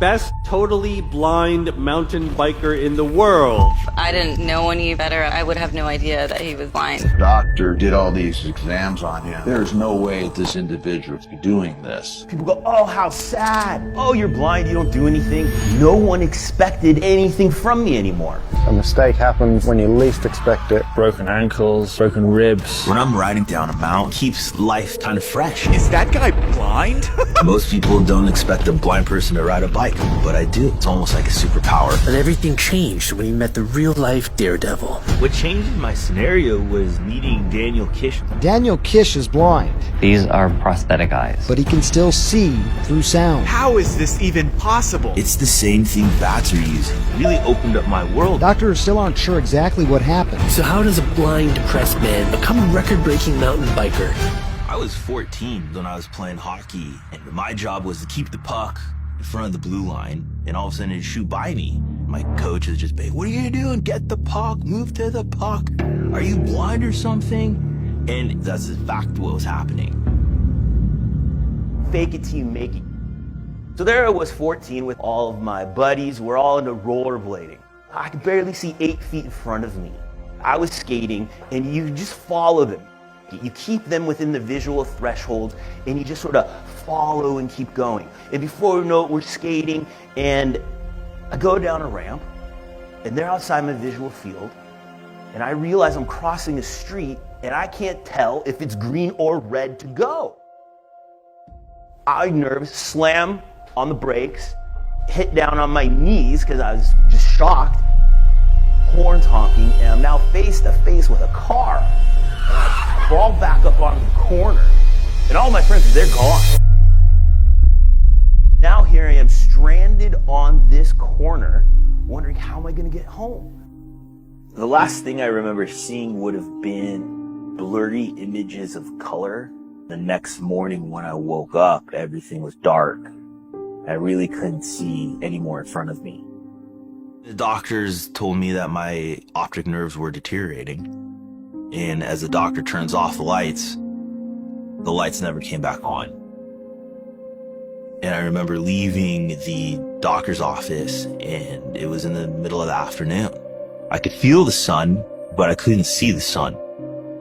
best totally blind mountain biker in the world. If I didn't know any better, I would have no idea that he was blind. The doctor did all these exams on him. There's no way this individual is doing this. People go, oh, how sad. Oh, you're blind, you don't do anything. No one expected anything from me anymore. A mistake happens when you least expect it. Broken ankles, broken ribs. When I'm riding down a mountain, keeps life kind of fresh. Is that guy blind? Most people don't expect a blind person to ride a bike, but I do. It's almost like a superpower. But everything changed when he met the real-life daredevil. What changed my scenario was meeting Daniel Kish. Daniel Kish is blind. These are prosthetic eyes. But he can still see through sound. How is this even possible? It's the same thing bats are using. It really opened up my world. Doctors still aren't sure exactly what happened. So how does a blind, depressed man become a record-breaking mountain biker? I was 14 when I was playing hockey, and my job was to keep the puck in front of the blue line, and all of a sudden it'd shoot by me. My coach is just saying, what are you doing? Get the puck, move to the puck. Are you blind or something? And that's in fact what was happening. Fake it till you make it. So there I was 14 with all of my buddies. We're all into rollerblading. I could barely see 8 feet in front of me. I was skating, and you just follow them. You keep them within the visual threshold, and you just sort of follow and keep going. And before we know it, we're skating, and I go down a ramp, and they're outside my visual field, and I realize I'm crossing a street, and I can't tell if it's green or red to go. I nervous, slam on the brakes, hit down on my knees because I was just shocked, horns honking, and I'm now face to face with a car. And I crawl back up onto the corner, and all my friends, they're gone. Now here I am stranded on this corner, wondering how am I going to get home? The last thing I remember seeing would have been blurry images of color. The next morning when I woke up, everything was dark. I really couldn't see any more in front of me. The doctors told me that my optic nerves were deteriorating. And as the doctor turns off the lights never came back on. And I remember leaving the doctor's office, and it was in the middle of the afternoon. I could feel the sun, but I couldn't see the sun.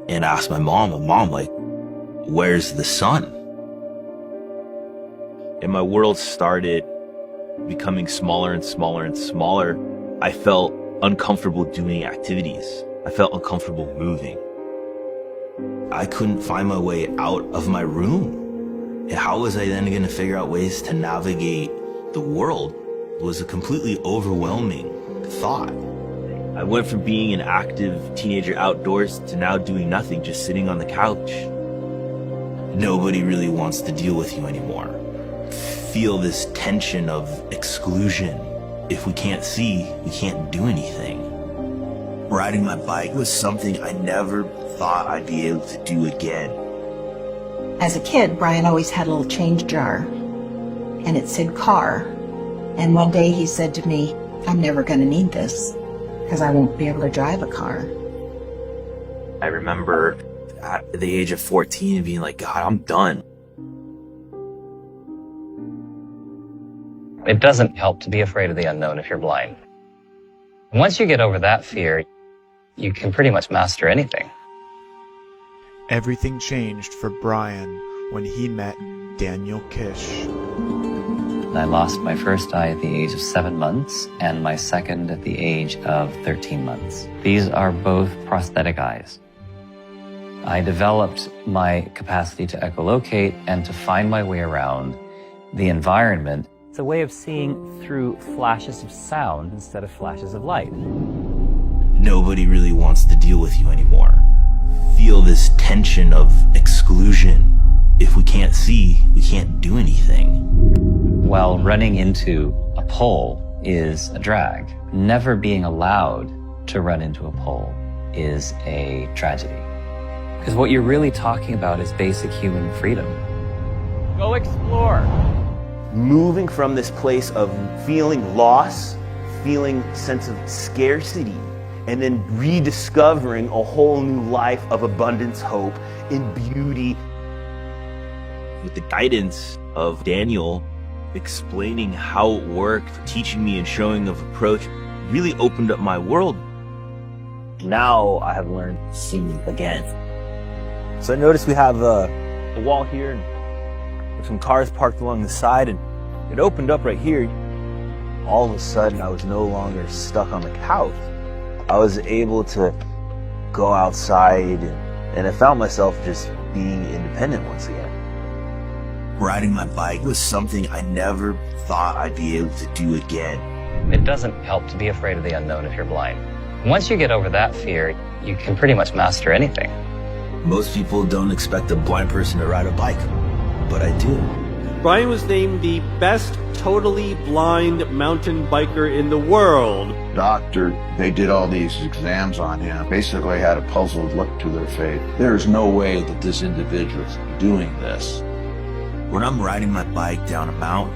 And I asked my mom, like, where's the sun? And my world started becoming smaller and smaller and smaller. I felt uncomfortable doing activities. I felt uncomfortable moving. I couldn't find my way out of my room. And how was I then going to figure out ways to navigate the world? It was a completely overwhelming thought. I went from being an active teenager outdoors to now doing nothing, just sitting on the couch. Nobody really wants to deal with you anymore. Feel this tension of exclusion. If we can't see, we can't do anything. Riding my bike was something I never thought I'd be able to do again. As a kid, Brian always had a little change jar, and it said car. And one day he said to me, I'm never going to need this, because I won't be able to drive a car. I remember at the age of 14 being like, God, I'm done. It doesn't help to be afraid of the unknown if you're blind. And once you get over that fear, you can pretty much master anything. Everything changed for Brian when he met Daniel Kish. I lost my first eye at the age of 7 months and my second at the age of 13 months. These are both prosthetic eyes. I developed my capacity to echolocate and to find my way around the environment. It's a way of seeing through flashes of sound instead of flashes of light. Nobody really wants to deal with you anymore. Feel this tension of exclusion. If we can't see, we can't do anything. While running into a pole is a drag, never being allowed to run into a pole is a tragedy. Because what you're really talking about is basic human freedom. Go explore. Moving from this place of feeling loss, feeling sense of scarcity, and then rediscovering a whole new life of abundance, hope, and beauty. With the guidance of Daniel, explaining how it worked, teaching me and showing of approach, really opened up my world. Now I have learned to see again. So I noticed we have a wall here and some cars parked along the side, and it opened up right here. All of a sudden I was no longer stuck on the couch. I was able to go outside and I found myself just being independent once again. Riding my bike was something I never thought I'd be able to do again. It doesn't help to be afraid of the unknown if you're blind. Once you get over that fear, you can pretty much master anything. Most people don't expect a blind person to ride a bike, but I do. Brian was named the best totally blind mountain biker in the world. Doctor, they did all these exams on him, basically had a puzzled look to their face. There's no way that this individual is doing this. When I'm riding my bike down a mountain,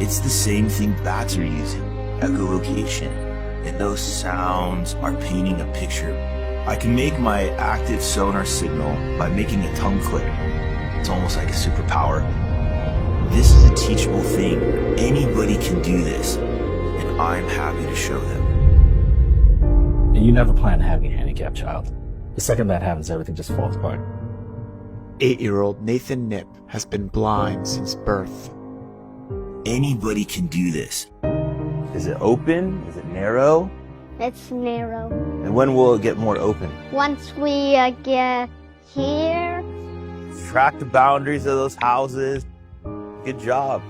it's the same thing bats are using, echolocation. And those sounds are painting a picture. I can make my active sonar signal by making a tongue click. It's almost like a superpower. This is a teachable thing. Anybody can do this, and I'm happy to show them. And you never plan having a handicapped child. The second that happens, everything just falls apart. 8-year-old Nathan Nip has been blind since birth. Anybody can do this. Is it open? Is it narrow? It's narrow. And when will it get more open? Once we get here. Track the boundaries of those houses. Good job.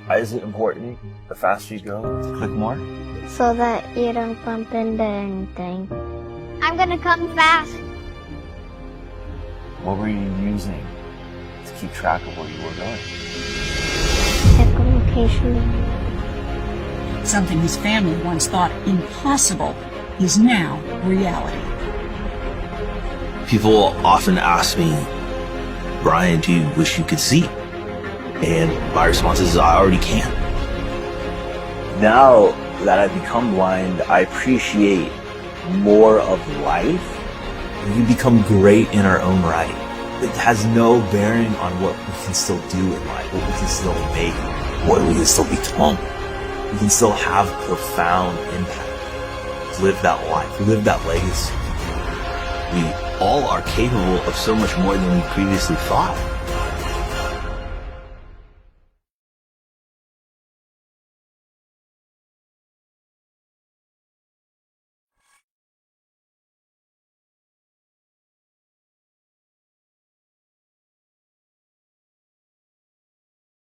Why is it important the faster you go to click more? So that you don't bump into anything. I'm gonna come fast. What were you using to keep track of where you were going? Echolocation. Something his family once thought impossible is now reality. People often ask me, Brian, do you wish you could see? And my response is, I already can. Now that I've become blind, I appreciate more of life. We become great in our own right. It has no bearing on what we can still do in life, what we can still make, what we can still become. We can still have profound impact. Live that life, live that legacy. We all are capable of so much more than we previously thought.